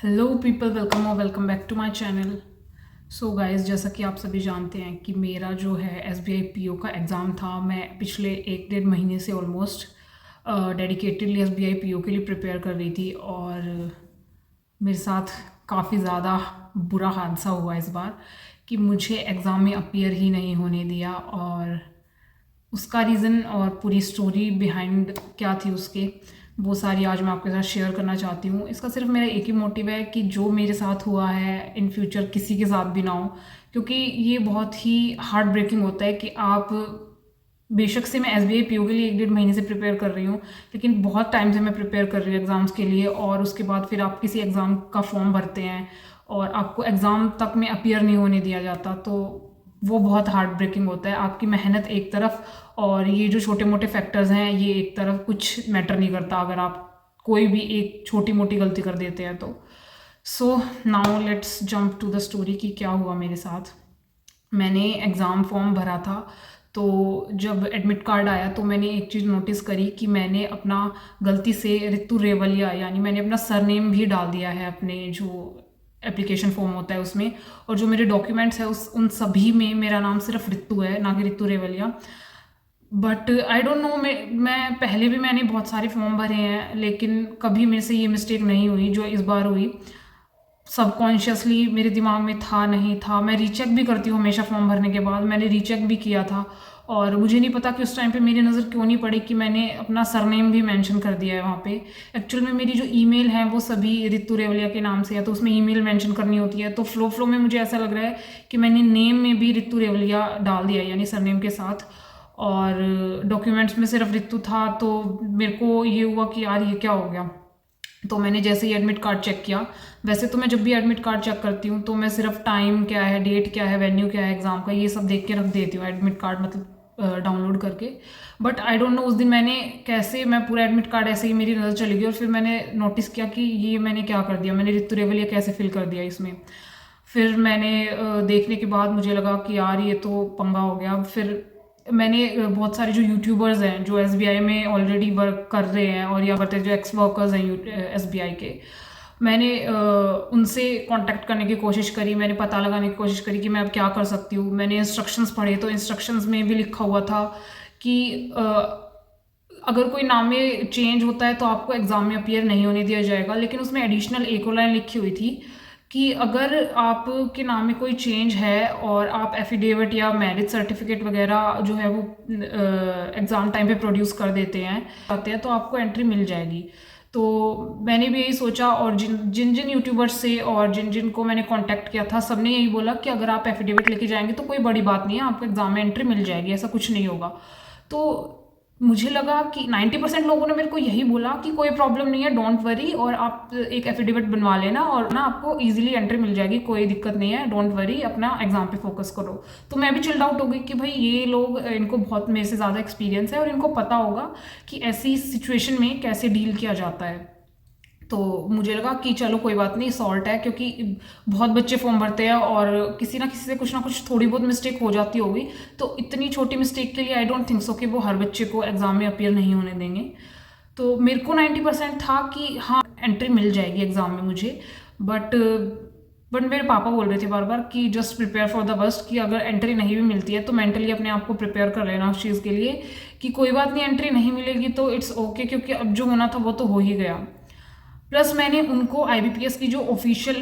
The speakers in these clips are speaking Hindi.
हेलो पीपल, वेलकम और welcome back to my channel. So guys, जैसा कि आप सभी जानते हैं कि मेरा जो है एसबीआई पीओ का एग्ज़ाम था। मैं पिछले 1 डेढ़ महीने से ऑलमोस्ट डेडिकेटेडली एसबीआई पीओ के लिए प्रिपेयर कर रही थी और मेरे साथ काफ़ी ज़्यादा बुरा हादसा हुआ इस बार कि मुझे एग्ज़ाम में अपीयर ही नहीं होने दिया। और उसका रीज़न और पूरी स्टोरी बिहाइंड क्या थी उसके, वो सारी आज मैं आपके साथ शेयर करना चाहती हूँ। इसका सिर्फ मेरा एक ही मोटिव है कि जो मेरे साथ हुआ है इन फ्यूचर किसी के साथ भी ना हो, क्योंकि ये बहुत ही हार्ट ब्रेकिंग होता है कि आप, बेशक से मैं एसबीआई पीओ के लिए 1 डेढ़ महीने से प्रिपेयर कर रही हूँ, लेकिन बहुत टाइम से मैं प्रिपेयर कर रही हूँ एग्ज़ाम्स के लिए। और उसके बाद फिर आप किसी एग्ज़ाम का फॉर्म भरते हैं और आपको एग्ज़ाम तक में अपीयर नहीं होने दिया जाता, तो वो बहुत हार्ट ब्रेकिंग होता है। आपकी मेहनत एक तरफ और ये जो छोटे मोटे फैक्टर्स हैं ये एक तरफ, कुछ मैटर नहीं करता अगर आप कोई भी एक छोटी मोटी गलती कर देते हैं तो। So now let's jump to the story कि क्या हुआ मेरे साथ। मैंने एग्ज़ाम फॉर्म भरा था, तो जब एडमिट कार्ड आया तो मैंने एक चीज़ नोटिस करी कि मैंने अपना गलती से ऋतु रेवलिया यानी मैंने अपना सरनेम भी डाल दिया है अपने जो एप्लीकेशन फॉर्म होता है उसमें। और जो मेरे डॉक्यूमेंट्स है उन सभी में मेरा नाम सिर्फ ऋतु है, ना कि ऋतु रेवलिया। बट आई डोंट नो, मैं पहले भी मैंने बहुत सारे फॉर्म भरे हैं लेकिन कभी मेरे से ये मिस्टेक नहीं हुई जो इस बार हुई। सबकॉन्शियसली मेरे दिमाग में था नहीं था, मैं रीचेक भी करती हूँ हमेशा फॉर्म भरने के बाद, मैंने रीचेक भी किया था। और मुझे नहीं पता कि उस टाइम पे मेरी नज़र क्यों नहीं पड़ी कि मैंने अपना सरनेम भी मेंशन कर दिया है वहाँ पे। एक्चुअल में मेरी जो ईमेल है वो सभी ऋतु रेवलिया के नाम से है, तो उसमें ईमेल मेंशन करनी होती है। तो फ्लो में मुझे ऐसा लग रहा है कि मैंने नेम में भी ऋतु रेवलिया डाल दिया यानी सरनेम के साथ, और डॉक्यूमेंट्स में सिर्फ ऋतु था। तो मेरे को ये हुआ कि यार ये क्या हो गया। तो मैंने जैसे ही एडमिट कार्ड चेक किया, वैसे तो मैं जब भी एडमिट कार्ड चेक करती हूँ तो मैं सिर्फ टाइम क्या है, डेट क्या है, वेन्यू क्या है एग्ज़ाम का, ये सब देख के रख देती हूँ एडमिट कार्ड मतलब डाउनलोड करके। बट आई डोंट नो उस दिन मैंने कैसे, मैं पूरा एडमिट कार्ड ऐसे ही मेरी नज़र चली गई और फिर मैंने नोटिस किया कि ये मैंने क्या कर दिया, मैंने ऋतु रेवलिया कैसे फिल कर दिया इसमें। फिर मैंने देखने के बाद मुझे लगा कि यार ये तो पंगा हो गया। फिर मैंने बहुत सारे जो यूट्यूबर्स हैं जो एसबीआई में ऑलरेडी वर्क कर रहे हैं और या करते हैं, जो एक्स वर्कर्स हैं एसबीआई के, मैंने उनसे कांटेक्ट करने की कोशिश करी, मैंने पता लगाने की कोशिश करी कि मैं अब क्या कर सकती हूँ। मैंने इंस्ट्रक्शंस पढ़े तो इंस्ट्रक्शंस में भी लिखा हुआ था कि अगर कोई नाम में चेंज होता है तो आपको एग्ज़ाम में अपीयर नहीं होने दिया जाएगा। लेकिन उसमें एडिशनल एक और लाइन लिखी हुई थी कि अगर आपके नाम में कोई चेंज है और आप एफिडेविट या मैरिज सर्टिफिकेट वगैरह जो है वो एग्ज़ाम टाइम पे प्रोड्यूस कर देते हैं तो आपको एंट्री मिल जाएगी। तो मैंने भी यही सोचा और जिन जिन जिन यूट्यूबर्स से और जिन जिन को मैंने कांटेक्ट किया था सबने यही बोला कि अगर आप एफिडेविट लेके जाएंगे तो कोई बड़ी बात नहीं है, आपको एग्ज़ाम में एंट्री मिल जाएगी, ऐसा कुछ नहीं होगा। तो मुझे लगा कि 90% लोगों ने मेरे को यही बोला कि कोई प्रॉब्लम नहीं है, डोंट वरी, और आप एक एफिडेविट बनवा लेना और ना आपको इजीली एंट्री मिल जाएगी, कोई दिक्कत नहीं है, डोंट वरी, अपना एग्जाम पे फोकस करो। तो मैं भी चिल्ड आउट हो गई कि भाई ये लोग, इनको बहुत मेरे से ज़्यादा एक्सपीरियंस है और इनको पता होगा कि ऐसी सिचुएशन में कैसे डील किया जाता है। तो मुझे लगा कि चलो कोई बात नहीं, सॉल्ट है, क्योंकि बहुत बच्चे फॉर्म भरते हैं और किसी ना किसी से कुछ ना कुछ थोड़ी बहुत मिस्टेक हो जाती होगी। तो इतनी छोटी मिस्टेक के लिए आई डोंट थिंक सो कि वो हर बच्चे को एग्ज़ाम में अपीयर नहीं होने देंगे। तो मेरे को 90% था कि हाँ एंट्री मिल जाएगी एग्ज़ाम में मुझे। बट बट मेरे पापा बोल रहे थे बार बार कि just prepare for the worst, कि अगर एंट्री नहीं भी मिलती है तो मेंटली अपने आप को प्रिपेयर कर लेना उस चीज़ के लिए कि कोई बात नहीं, एंट्री नहीं मिलेगी तो इट्स ओके, क्योंकि अब जो होना था वो तो हो ही गया। प्लस मैंने उनको आईबीपीएस की जो ऑफिशियल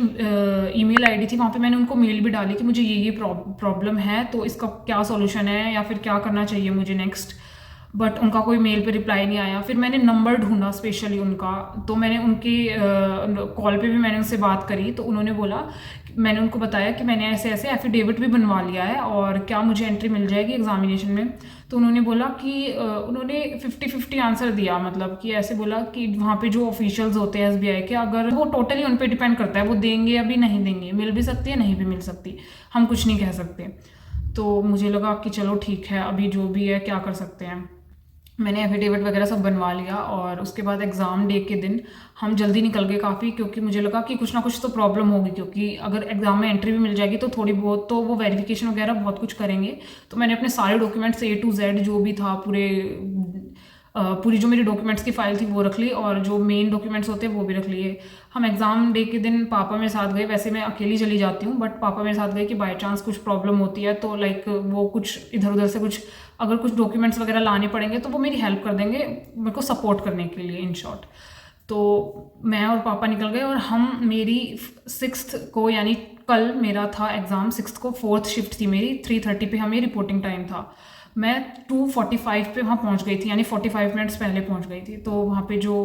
ईमेल आईडी थी वहाँ पे मैंने उनको मेल भी डाली कि मुझे ये प्रॉब्लम है, तो इसका क्या सॉल्यूशन है या फिर क्या करना चाहिए मुझे नेक्स्ट। बट उनका कोई मेल पे रिप्लाई नहीं आया। फिर मैंने नंबर ढूंढा स्पेशली उनका, तो मैंने उनके कॉल पे भी मैंने उनसे बात करी, तो उन्होंने बोला, मैंने उनको बताया कि मैंने ऐसे ऐसे एफिडेविट भी बनवा लिया है और क्या मुझे एंट्री मिल जाएगी एग्जामिनेशन में। तो उन्होंने बोला कि उन्होंने 50-50 आंसर दिया, मतलब कि ऐसे बोला कि वहाँ पे जो ऑफिशियल्स होते हैं एसबीआई के, अगर वो टोटली उन पे डिपेंड करता है, वो देंगे या भी नहीं देंगे, मिल भी सकती है नहीं भी मिल सकती, हम कुछ नहीं कह सकते। तो मुझे लगा कि चलो ठीक है, अभी जो भी है क्या कर सकते हैं। मैंने एफिडेविट वगैरह सब बनवा लिया और उसके बाद एग्ज़ाम डे के दिन हम जल्दी निकल गए काफ़ी, क्योंकि मुझे लगा कि कुछ ना कुछ तो प्रॉब्लम होगी, क्योंकि अगर एग्ज़ाम में एंट्री भी मिल जाएगी तो थोड़ी बहुत तो वो वेरिफिकेशन वगैरह बहुत कुछ करेंगे। तो मैंने अपने सारे डॉक्यूमेंट्स A to Z जो भी था पूरे पूरी जो मेरी डॉक्यूमेंट्स की फ़ाइल थी वो रख ली और जो मेन डॉक्यूमेंट्स होते हैं वो भी रख लिए। हम एग्ज़ाम डे के दिन पापा मेरे साथ गए, वैसे मैं अकेली चली जाती हूँ बट पापा मेरे साथ गए कि बाय चांस कुछ प्रॉब्लम होती है तो लाइक वो कुछ इधर उधर से कुछ अगर कुछ डॉक्यूमेंट्स वगैरह लाने पड़ेंगे तो वो मेरी हेल्प कर देंगे, मेरे को सपोर्ट करने के लिए इन शॉर्ट। तो मैं और पापा निकल गए और हम मेरी 6th को, यानी कल मेरा था एग्ज़ाम, 6th को 4th शिफ्ट थी मेरी, 3:30 पे हमें रिपोर्टिंग टाइम था। मैं 2:45 पे वहाँ पहुँच गई थी, यानी 45 मिनट्स पहले पहुँच गई थी। तो वहाँ पे जो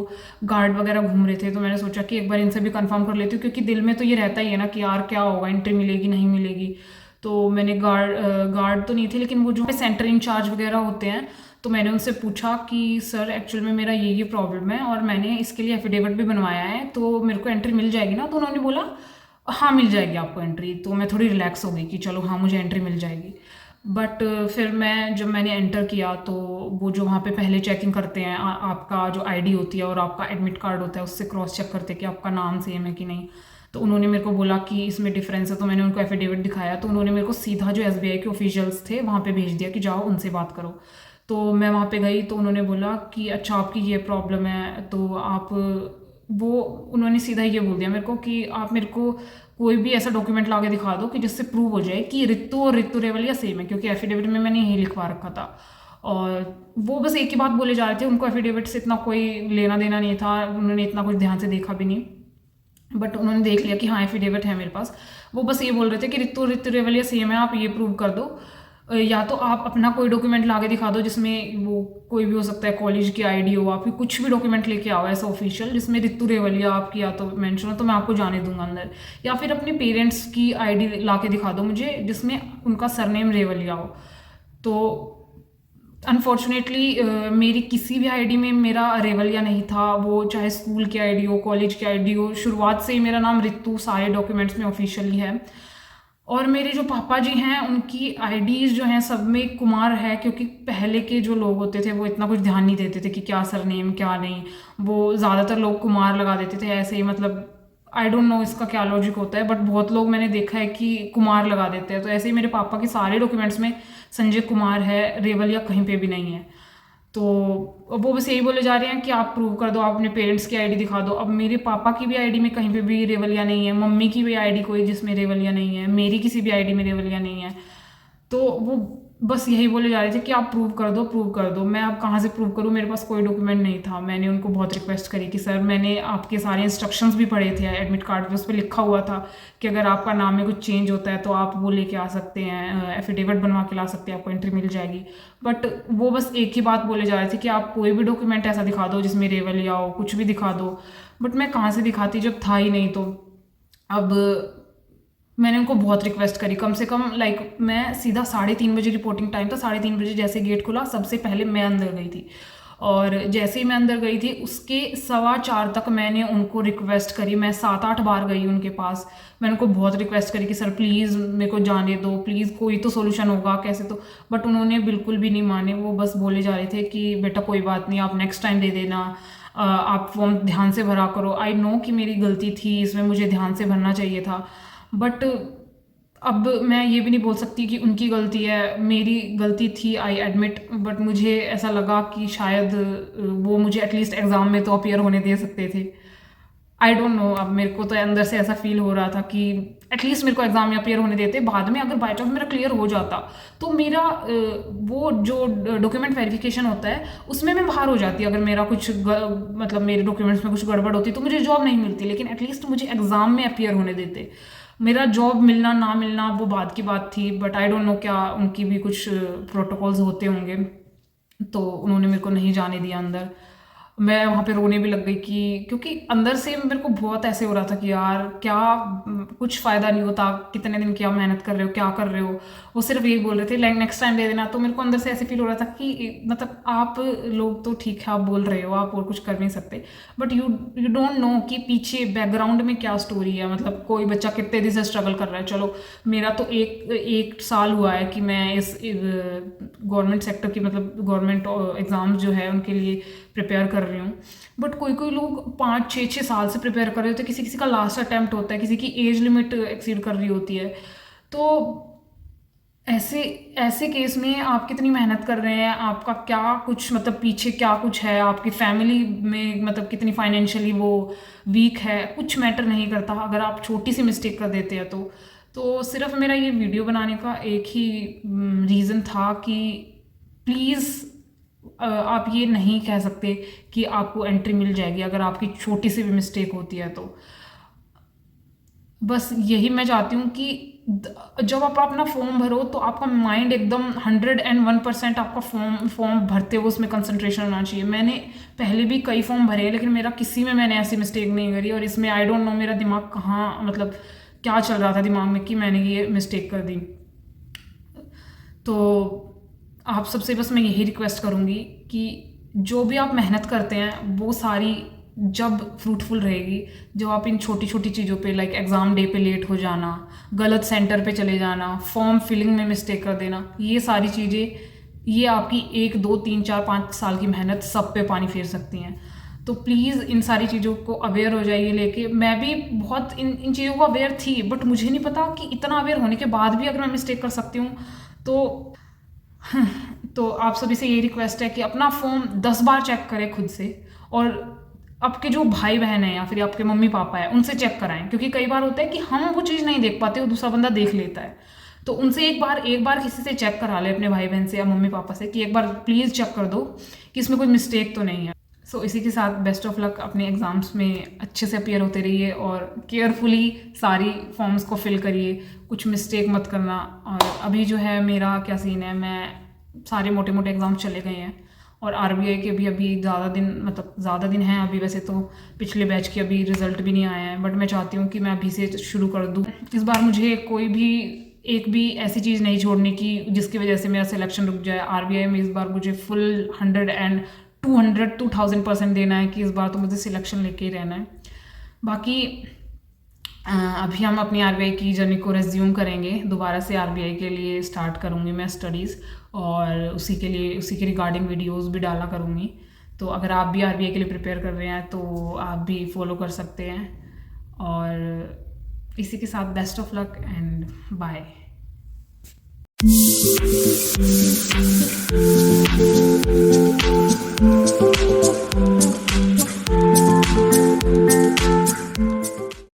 गार्ड वगैरह घूम रहे थे तो मैंने सोचा कि एक बार इनसे भी कंफर्म कर लेती हूँ, क्योंकि दिल में तो ये रहता ही है ना कि यार क्या होगा, एंट्री मिलेगी नहीं मिलेगी। तो मैंने गार्ड तो नहीं थे लेकिन वो जो सेंटर इंचार्ज वगैरह होते हैं, तो मैंने उनसे पूछा कि सर एक्चुअल में मेरा ये प्रॉब्लम है और मैंने इसके लिए एफिडेविट भी बनवाया है, तो मेरे को एंट्री मिल जाएगी ना? तो उन्होंने बोला हाँ मिल जाएगी आपको एंट्री। तो मैं थोड़ी रिलैक्स हो गई कि चलो हाँ मुझे एंट्री मिल जाएगी। बट फिर जब मैंने एंटर किया तो वो जो वहाँ पे पहले चेकिंग करते हैं, आपका जो आईडी होती है और आपका एडमिट कार्ड होता है उससे क्रॉस चेक करते हैं कि आपका नाम सेम है कि नहीं। तो उन्होंने मेरे को बोला कि इसमें डिफरेंस है, तो मैंने उनको एफिडेविट दिखाया तो उन्होंने मेरे को सीधा जो एसबीआई के ऑफिशियल्स थे वहाँ पे भेज दिया कि जाओ उनसे बात करो। तो मैं वहाँ पे गई तो उन्होंने बोला कि अच्छा आपकी ये प्रॉब्लम है तो आप, वो उन्होंने सीधा ये बोल दिया मेरे को कि आप मेरे को कोई भी ऐसा डॉक्यूमेंट ला के दिखा दो कि जिससे प्रूव हो जाए कि रितु और रितु रेवलिया सेम है, क्योंकि एफिडेविट में मैंने यही लिखवा रखा था। और वो बस एक ही बात बोले जा रहे थे, उनको एफिडेविट से इतना कोई लेना देना नहीं था, उन्होंने इतना कुछ ध्यान से देखा भी नहीं। बट उन्होंने देख लिया कि हाँ एफिडेविट है मेरे पास। वो बस ये बोल रहे थे कि रितु रेवलिया सेम है, आप ये प्रूव कर दो, या तो आप अपना कोई डॉक्यूमेंट ला के दिखा दो जिसमें वो कोई भी हो सकता है, कॉलेज की आईडी हो, आप कुछ भी डॉक्यूमेंट लेके आओ ऐसा ऑफिशियल जिसमें रितु रेवलिया आपकी या तो मेंशन हो, तो मैं आपको जाने दूंगा अंदर। या फिर अपने पेरेंट्स की आईडी ला के दिखा दो मुझे जिसमें उनका सरनेम रेवलिया हो। तो अनफॉर्चुनेटली मेरी किसी भी आईडी में मेरा रेवलिया नहीं था, वो चाहे स्कूल की आईडी हो, कॉलेज की आईडी हो, शुरुआत से ही मेरा नाम रितु सारे डॉक्यूमेंट्स में ऑफिशियली है। और मेरे जो पापा जी हैं उनकी आईडीज़ जो हैं सब में कुमार है, क्योंकि पहले के जो लोग होते थे वो इतना कुछ ध्यान नहीं देते थे कि क्या सरनेम क्या नहीं, वो ज़्यादातर लोग कुमार लगा देते थे ऐसे ही, मतलब आई डोंट नो इसका क्या लॉजिक होता है बट बहुत लोग मैंने देखा है कि कुमार लगा देते हैं। तो ऐसे ही मेरे पापा के सारे डॉक्यूमेंट्स में संजय कुमार है, रेवलिया कहीं पे भी नहीं है। तो वो बस यही बोले जा रहे हैं कि आप प्रूव कर दो, आप अपने पेरेंट्स की आईडी दिखा दो। अब मेरे पापा की भी आईडी में कहीं पे भी रेवलिया नहीं है, मम्मी की भी आईडी कोई जिसमें रेवलिया नहीं है, मेरी किसी भी आईडी में रेवलिया नहीं है। तो वो बस यही बोले जा रहे थे कि आप प्रूव कर दो प्रूव कर दो। मैं अब कहाँ से प्रूव करूँ, मेरे पास कोई डॉक्यूमेंट नहीं था। मैंने उनको बहुत रिक्वेस्ट करी कि सर मैंने आपके सारे इंस्ट्रक्शंस भी पढ़े थे, एडमिट कार्ड पे उस पर लिखा हुआ था कि अगर आपका नाम में कुछ चेंज होता है तो आप वो लेके आ सकते हैं, एफिडेविट बनवा के ला सकते हैं, आपको एंट्री मिल जाएगी। बट वो बस एक ही बात बोले जा रहे थे कि आप कोई भी डॉक्यूमेंट ऐसा दिखा दो जिसमें रेवलिया हो, कुछ भी दिखा दो। बट मैं कहाँ से दिखाती जब था ही नहीं। तो अब मैंने उनको बहुत रिक्वेस्ट करी, कम से कम लाइक मैं सीधा 3:30 बजे रिपोर्टिंग टाइम था, 3:30 बजे जैसे गेट खुला सबसे पहले मैं अंदर गई थी। और जैसे ही मैं अंदर गई थी उसके 4:15 तक मैंने उनको रिक्वेस्ट करी, मैं 7-8 बार गई उनके पास। मैंने उनको बहुत रिक्वेस्ट करी कि सर प्लीज़ मेरे को जाने दो, प्लीज़ कोई तो सोल्यूशन होगा कैसे तो। बट उन्होंने बिल्कुल भी नहीं माने, वो बस बोले जा रहे थे कि बेटा कोई बात नहीं, आप नेक्स्ट टाइम दे देना, आप फॉर्म ध्यान से भरा करो। आई नो कि मेरी गलती थी इसमें, मुझे ध्यान से भरना चाहिए था। बट अब मैं ये भी नहीं बोल सकती कि उनकी गलती है, मेरी गलती थी, आई एडमिट। बट मुझे ऐसा लगा कि शायद वो मुझे एटलीस्ट एग्ज़ाम में तो अपीयर होने दे सकते थे। आई डोंट नो, अब मेरे को तो अंदर से ऐसा फील हो रहा था कि एटलीस्ट मेरे को एग्जाम में अपीयर होने देते। बाद में अगर बाई चांस मेरा क्लियर हो जाता तो मेरा वो जो डॉक्यूमेंट वेरिफिकेशन होता है उसमें मैं बाहर हो जाती। अगर मेरा कुछ मतलब मेरे डॉक्यूमेंट्स में कुछ गड़बड़ होती तो मुझे जॉब नहीं मिलती, लेकिन एटलीस्ट मुझे एग्जाम में अपीयर होने देते। मेरा जॉब मिलना ना मिलना वो बाद की बात थी, बट आई डोंट नो क्या उनकी भी कुछ प्रोटोकॉल्स होते होंगे। तो उन्होंने मेरे को नहीं जाने दिया अंदर। मैं वहाँ पे रोने भी लग गई कि क्योंकि अंदर से मेरे को बहुत ऐसे हो रहा था कि यार क्या कुछ फ़ायदा नहीं होता, कितने दिन क्या मेहनत कर रहे हो, क्या कर रहे हो। वो सिर्फ यही बोल रहे थे लाइक नेक्स्ट टाइम दे देना। तो मेरे को अंदर से ऐसे फील हो रहा था कि मतलब आप लोग तो ठीक है, आप बोल रहे हो, आप और कुछ कर नहीं सकते, बट यू डोंट नो कि पीछे बैकग्राउंड में क्या स्टोरी है। मतलब कोई बच्चा कितने दिन से स्ट्रगल कर रहा है। चलो मेरा तो एक साल हुआ है कि मैं इस गवर्नमेंट सेक्टर की मतलब गवर्नमेंट एग्ज़ाम्स जो है उनके लिए प्रिपेयर कर रही हूँ। बट कोई कोई लोग 5-6 साल से प्रिपेयर कर रहे होते हैं, किसी किसी का लास्ट अटैम्प्ट होता है, किसी की एज लिमिट एक्सीड कर रही होती है। तो ऐसे ऐसे केस में आप कितनी मेहनत कर रहे हैं, आपका क्या कुछ मतलब पीछे क्या कुछ है, आपकी फैमिली में मतलब कितनी फाइनेंशियली वो वीक है, कुछ मैटर नहीं करता अगर आप छोटी सी मिस्टेक कर देते हैं तो सिर्फ मेरा ये वीडियो बनाने का एक ही रीज़न था कि प्लीज़ आप ये नहीं कह सकते कि आपको एंट्री मिल जाएगी अगर आपकी छोटी सी भी मिस्टेक होती है तो। बस यही मैं चाहती हूँ कि जब आप अपना फॉर्म भरो तो आपका माइंड एकदम 101% आपका फॉर्म फॉर्म भरते हुए उसमें कंसंट्रेशन होना चाहिए। मैंने पहले भी कई फॉर्म भरे हैं लेकिन मेरा किसी में मैंने ऐसी मिस्टेक नहीं करी, और इसमें आई डोंट नो मेरा दिमाग कहाँ मतलब क्या चल रहा था दिमाग में कि मैंने ये मिस्टेक कर दी। तो आप सबसे बस मैं यही रिक्वेस्ट करूँगी कि जो भी आप मेहनत करते हैं वो सारी जब फ्रूटफुल रहेगी, जो आप इन छोटी छोटी चीज़ों पे लाइक एग्ज़ाम डे पे लेट हो जाना, गलत सेंटर पे चले जाना, फॉर्म फिलिंग में मिस्टेक कर देना, ये सारी चीज़ें ये आपकी 1 2 3 4 5 साल की मेहनत सब पे पानी फेर सकती हैं। तो प्लीज़ इन सारी चीज़ों को अवेयर हो जाइए लेके। मैं भी बहुत इन चीज़ों को अवेयर थी, बट मुझे नहीं पता कि इतना अवेयर होने के बाद भी अगर मैं मिस्टेक कर सकती हूँ तो तो आप सभी से यही रिक्वेस्ट है कि अपना फॉर्म 10 बार चेक करें खुद से, और आपके जो भाई बहन है या फिर आपके मम्मी पापा है उनसे चेक कराएं, क्योंकि कई बार होता है कि हम वो चीज़ नहीं देख पाते और दूसरा बंदा देख लेता है। तो उनसे एक बार किसी से चेक करा ले, अपने भाई बहन से या मम्मी पापा से, कि एक बार प्लीज़ चेक कर दो कि इसमें कोई मिस्टेक तो नहीं है। सो इसी के साथ बेस्ट ऑफ लक, अपने एग्ज़ाम्स में अच्छे से अपीयर होते रहिए और केयरफुली सारी फॉर्म्स को फिल करिए, कुछ मिस्टेक मत करना। और अभी जो है मेरा क्या सीन है, मैं सारे मोटे मोटे एग्ज़ाम चले गए हैं और आरबीआई के भी अभी ज़्यादा दिन हैं अभी, वैसे तो पिछले बैच के अभी रिज़ल्ट भी नहीं आया है, बट मैं चाहती हूँ कि मैं अभी से शुरू कर दूँ। इस बार मुझे कोई भी एक भी ऐसी चीज़ नहीं छोड़ने की जिसकी वजह से मेरा सिलेक्शन रुक जाए। आरबीआई में इस बार मुझे फुल 100 देना है कि इस बार तो मुझे सिलेक्शन लेके ही रहना है। बाकी अभी हम अपनी आरबीआई की जर्नी को रेज्यूम करेंगे, दोबारा से आरबीआई के लिए स्टार्ट करूँगी मैं स्टडीज़, और उसी के रिगार्डिंग वीडियोस भी डाला करूँगी। तो अगर आप भी आरबीआई के लिए प्रिपेयर कर रहे हैं तो आप भी फॉलो कर सकते हैं। और इसी के साथ best of luck and bye.